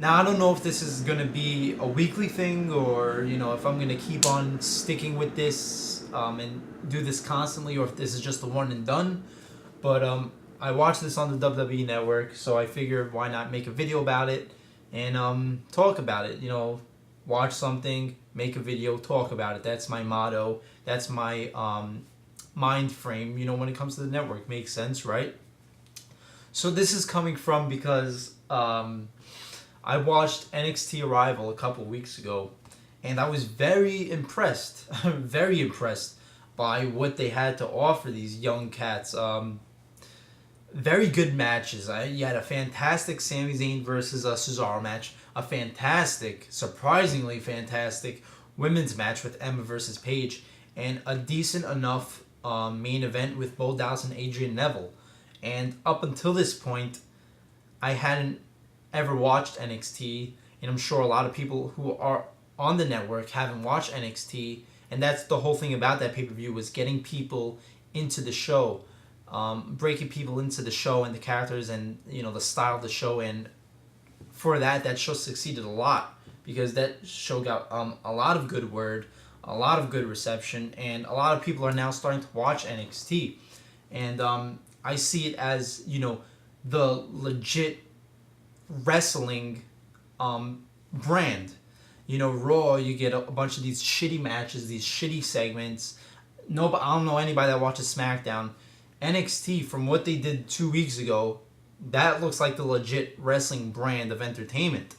Now, I don't know if this is going to be a weekly thing or, if I'm going to keep on sticking with this and do this constantly, or if this is just a one and done. But I watched this on the WWE Network, so I figured why not make a video about it and talk about it. Watch something, make a video, talk about it. That's my motto. That's my mind frame, when it comes to the network. Makes sense, right? So this is coming from because I watched NXT Arrival a couple weeks ago, and I was very impressed, very impressed by what they had to offer these young cats. Very good matches. You had a fantastic Sami Zayn versus Cesaro match, a fantastic, surprisingly fantastic women's match with Emma versus Paige, and a decent enough main event with Bo Dallas and Adrian Neville. And up until this point, I hadn't ever watched NXT, and I'm sure a lot of people who are on the network haven't watched NXT, and that's the whole thing about that pay-per-view, was getting people into the show, breaking people into the show and the characters and the style of the show. And for that show succeeded a lot because that show got a lot of good word, a lot of good reception, and a lot of people are now starting to watch NXT. And I see it as the legit wrestling brand. Raw, you get a bunch of these shitty matches, these shitty segments. No, but I don't know anybody that watches SmackDown. NXT, from what they did 2 weeks ago, that looks like the legit wrestling brand of entertainment.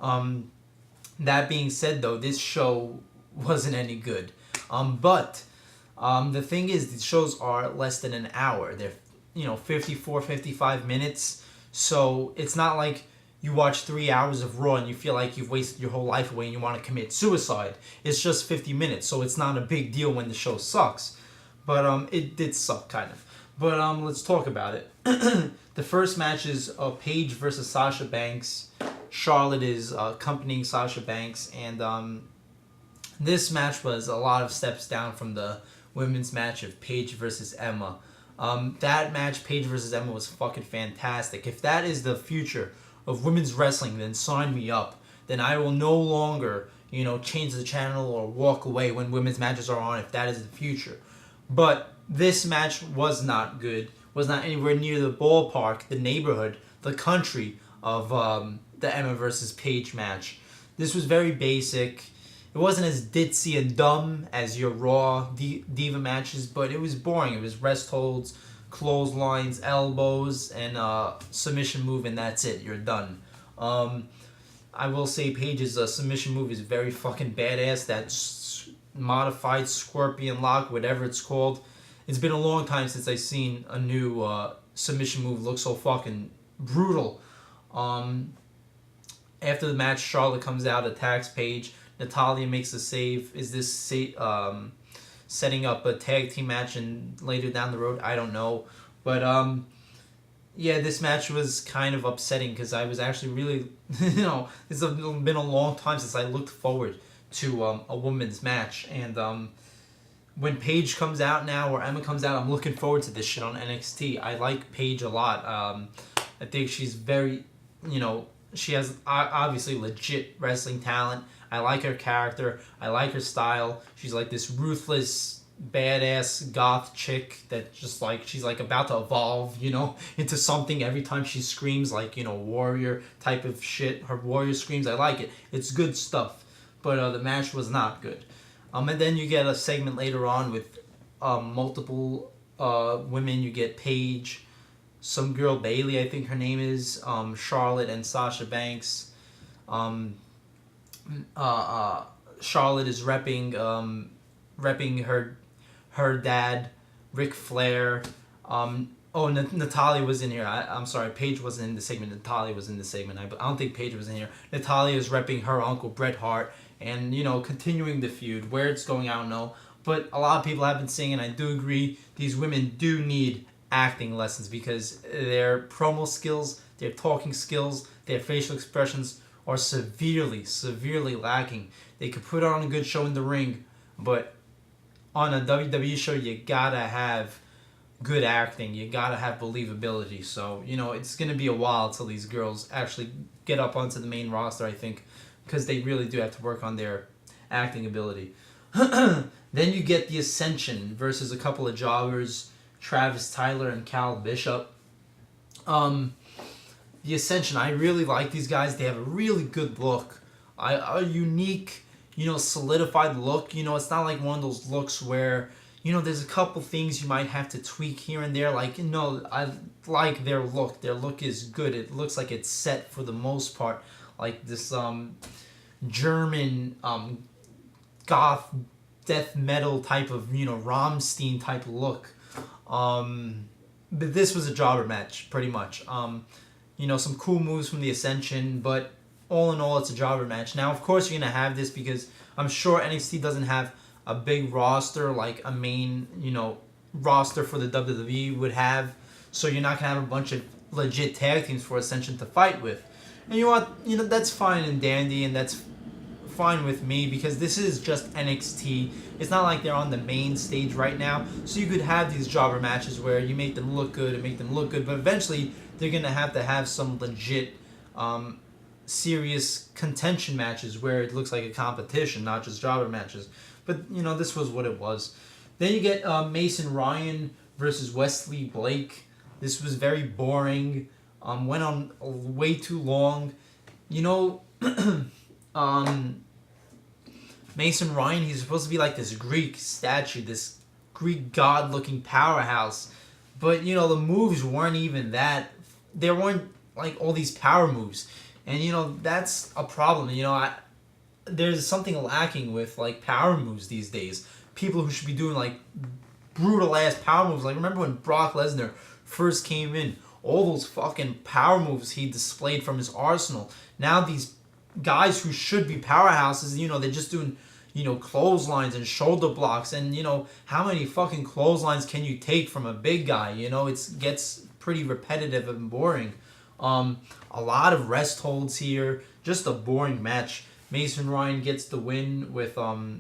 That being said, though, this show wasn't any good. But the thing is, these shows are less than an hour. They're 54, 55 minutes. So it's not like you watch 3 hours of Raw and you feel like you've wasted your whole life away and you want to commit suicide. It's just 50 minutes, so it's not a big deal when the show sucks. But it did suck, kind of. But let's talk about it. The first match is Paige versus Sasha Banks. Charlotte is accompanying Sasha Banks, and this match was a lot of steps down from the women's match of Paige versus Emma. That match, Paige versus Emma, was fucking fantastic. If that is the future of women's wrestling, then sign me up. Then I will no longer, change the channel or walk away when women's matches are on, if that is the future. But this match was not good, was not anywhere near the ballpark, the neighborhood, the country of the Emma versus Paige match. This was very basic. It wasn't as ditzy and dumb as your Raw Diva matches, but it was boring. It was rest holds, clotheslines, elbows, and submission move, and that's it. You're done. I will say Paige's submission move is very fucking badass. That modified scorpion lock, whatever it's called. It's been a long time since I've seen a new submission move look so fucking brutal. After the match, Charlotte comes out, attacks Paige. Natalya makes a save. Is this setting up a tag team match and later down the road? I don't know. But yeah, this match was kind of upsetting because I was actually really, it's been a long time since I looked forward to a women's match. And when Paige comes out now, or Emma comes out, I'm looking forward to this shit on NXT. I like Paige a lot. I think she's very, she has obviously legit wrestling talent. I like her character. I like her style. She's like this ruthless, badass goth chick that just like, she's like about to evolve, into something every time she screams, like, warrior type of shit. Her warrior screams, I like it. It's good stuff. But the match was not good. And then you get a segment later on with multiple women. You get Paige, some girl, Bailey, I think her name is, Charlotte, and Sasha Banks. Charlotte is repping her dad, Ric Flair. Natalya was in here. I'm sorry, Paige wasn't in the segment. Natalya was in the segment. I don't think Paige was in here. Natalya is repping her uncle, Bret Hart, and, continuing the feud. Where it's going, I don't know. But a lot of people have been saying, and I do agree, these women do need acting lessons because their promo skills, their talking skills, their facial expressions are severely lacking. They could put on a good show in the ring, but on a WWE show, you gotta have good acting. You gotta have believability. So, it's gonna be a while till these girls actually get up onto the main roster, I think, because they really do have to work on their acting ability. Then you get the Ascension versus a couple of jobbers, Travis Tyler and Cal Bishop. The Ascension, I really like these guys. They have a really good look, a unique, solidified look. It's not like one of those looks where, there's a couple things you might have to tweak here and there. Like, I like their look. Their look is good. It looks like it's set for the most part. Like this German goth death metal type of, Rammstein type look. But this was a jobber match, pretty much. Some cool moves from the Ascension, but all in all, it's a jobber match. Now, of course, you're going to have this because I'm sure NXT doesn't have a big roster like a main, roster for the WWE would have. So you're not going to have a bunch of legit tag teams for Ascension to fight with. And that's fine and dandy, and that's fine with me because this is just NXT. It's not like they're on the main stage right now. So you could have these jobber matches where you make them look good and make them look good, but eventually they're going to have some legit, serious contention matches where it looks like a competition, not just jobber matches. But, this was what it was. Then you get Mason Ryan versus Wesley Blake. This was very boring. Went on way too long. Mason Ryan, he's supposed to be like this Greek statue, this Greek god-looking powerhouse. But, the moves weren't even that. There weren't, like, all these power moves. And, that's a problem. There's something lacking with, like, power moves these days. People who should be doing, like, brutal-ass power moves. Like, remember when Brock Lesnar first came in? All those fucking power moves he displayed from his arsenal. Now these guys who should be powerhouses, they're just doing, clotheslines and shoulder blocks. And, how many fucking clotheslines can you take from a big guy? It gets pretty repetitive and boring. A lot of rest holds here. Just a boring match. Mason Ryan gets the win with a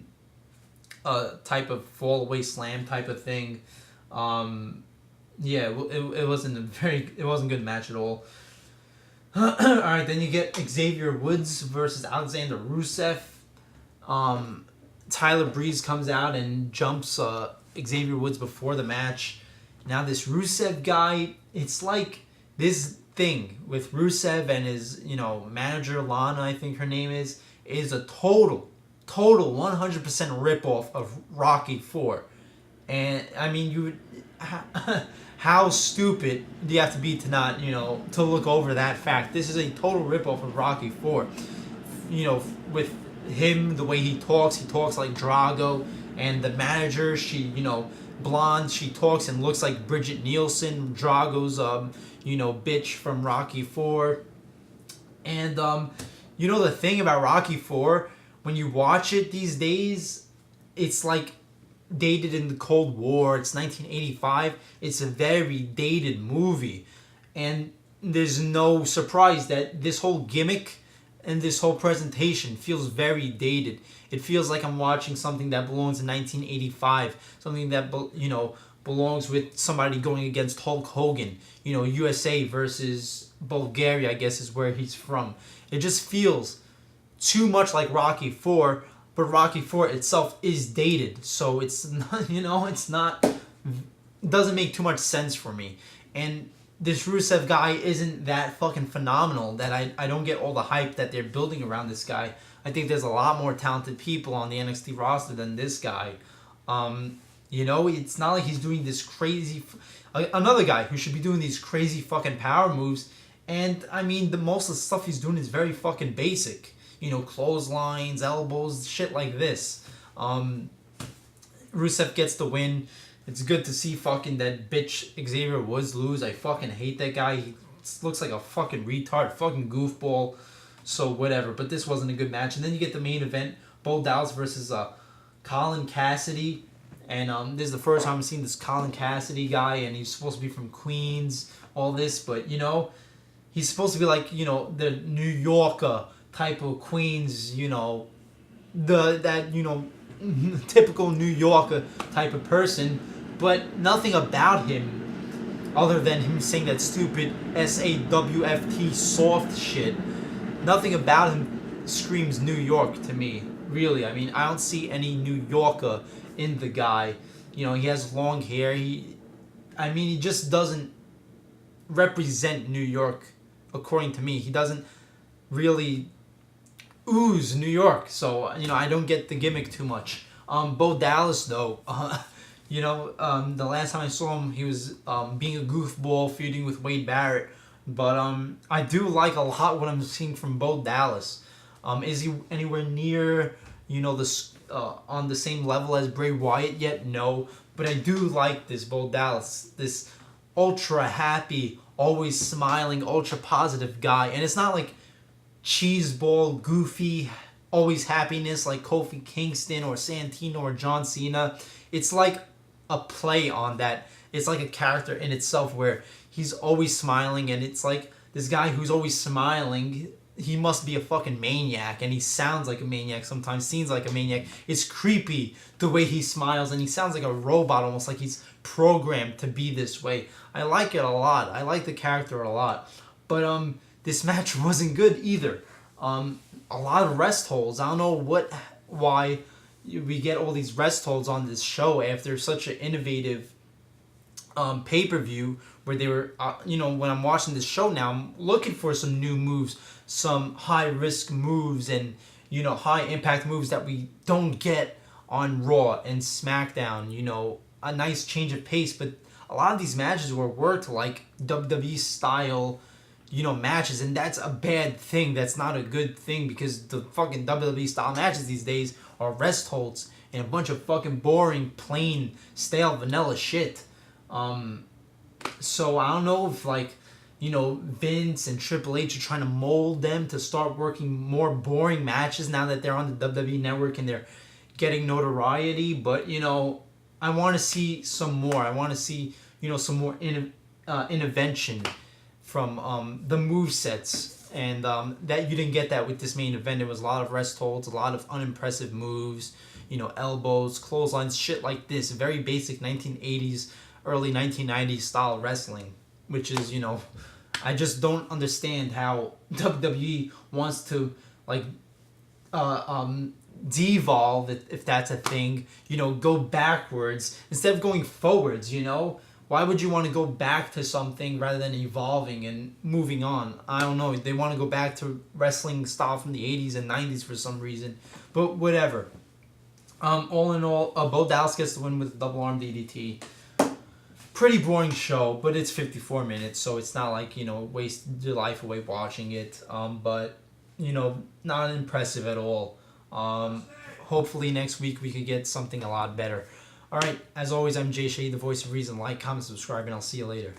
type of fall away slam type of thing. It wasn't it wasn't a good match at all. Alright, then you get Xavier Woods versus Alexander Rusev. Tyler Breeze comes out and jumps Xavier Woods before the match. Now this Rusev guy, it's like this thing with Rusev and his, manager Lana, I think her name is a total 100% ripoff of Rocky 4. And, I mean, how stupid do you have to be to not, to look over that fact? This is a total ripoff of Rocky 4. With him, the way he talks like Drago. And the manager, she, blonde, she talks and looks like Bridget Nielsen, Drago's, bitch from Rocky 4. And, the thing about Rocky 4, when you watch it these days, it's like dated in the Cold War. It's 1985. It's a very dated movie. And there's no surprise that this whole gimmick and this whole presentation feels very dated. It feels like I'm watching something that belongs in 1985. Something that, belongs with somebody going against Hulk Hogan. USA versus Bulgaria, I guess, is where he's from. It just feels too much like Rocky 4, but Rocky 4 itself is dated, so it's not, it doesn't make too much sense for me. And this Rusev guy isn't that fucking phenomenal that I don't get all the hype that they're building around this guy. I think there's a lot more talented people on the NXT roster than this guy. It's not like he's doing this crazy... Another guy who should be doing these crazy fucking power moves. And, I mean, most of the stuff he's doing is very fucking basic. Clotheslines, elbows, shit like this. Rusev gets the win. It's good to see fucking that bitch Xavier Woods lose. I fucking hate that guy. He looks like a fucking retard, fucking goofball. So, whatever. But this wasn't a good match. And then you get the main event. Bo Dallas versus Colin Cassidy. And this is the first time I've seen this Colin Cassidy guy. And he's supposed to be from Queens. All this. But, he's supposed to be like, the New Yorker type of Queens, typical New Yorker type of person, but nothing about him other than him saying that stupid SAWFT soft shit. nothing about him screams New York to me. Really, I mean, I don't see any New Yorker in the guy. You know, he has long hair. He just doesn't represent New York, according to me. He doesn't really ooze New York. So, I don't get the gimmick too much. Bo Dallas, though, the last time I saw him, he was being a goofball, feuding with Wade Barrett. But I do like a lot what I'm seeing from Bo Dallas. Is he anywhere near, on the same level as Bray Wyatt yet? No. But I do like this Bo Dallas, this ultra happy, always smiling, ultra positive guy. And it's not like cheeseball, goofy, always happiness like Kofi Kingston or Santino or John Cena. It's like a play on that. It's like a character in itself where he's always smiling, and it's like this guy who's always smiling, he must be a fucking maniac, and he sounds like a maniac sometimes, seems like a maniac. It's creepy the way he smiles, and he sounds like a robot, almost like he's programmed to be this way. I like it a lot. I like the character a lot. But this match wasn't good either. A lot of rest holds. I don't know why we get all these rest holds on this show after such an innovative pay-per-view where they were, when I'm watching this show now, I'm looking for some new moves, some high-risk moves, and, high-impact moves that we don't get on Raw and SmackDown, a nice change of pace. But a lot of these matches were worked like WWE-style, matches, and that's a bad thing. That's not a good thing, because the fucking WWE-style matches these days are rest holds and a bunch of fucking boring, plain, stale, vanilla shit. So I don't know if Vince and Triple H are trying to mold them to start working more boring matches now that they're on the WWE network and they're getting notoriety. But I want to see some more. I want to see some more intervention from the movesets, and that you didn't get that with this main event. It was a lot of rest holds, a lot of unimpressive moves, elbows, clotheslines, shit like this. Very basic 1980s, early 1990s style wrestling, which is, I just don't understand how WWE wants to devolve, if that's a thing, go backwards instead of going forwards. Why would you want to go back to something rather than evolving and moving on? I don't know. They want to go back to wrestling style from the 80s and 90s for some reason. But whatever. All in all, Bo Dallas gets the win with a double arm DDT. Pretty boring show, but it's 54 minutes, so it's not like, waste your life away watching it. But, not impressive at all. Hopefully next week we could get something a lot better. Alright, as always, I'm Jay Shea, the voice of reason. Like, comment, subscribe, and I'll see you later.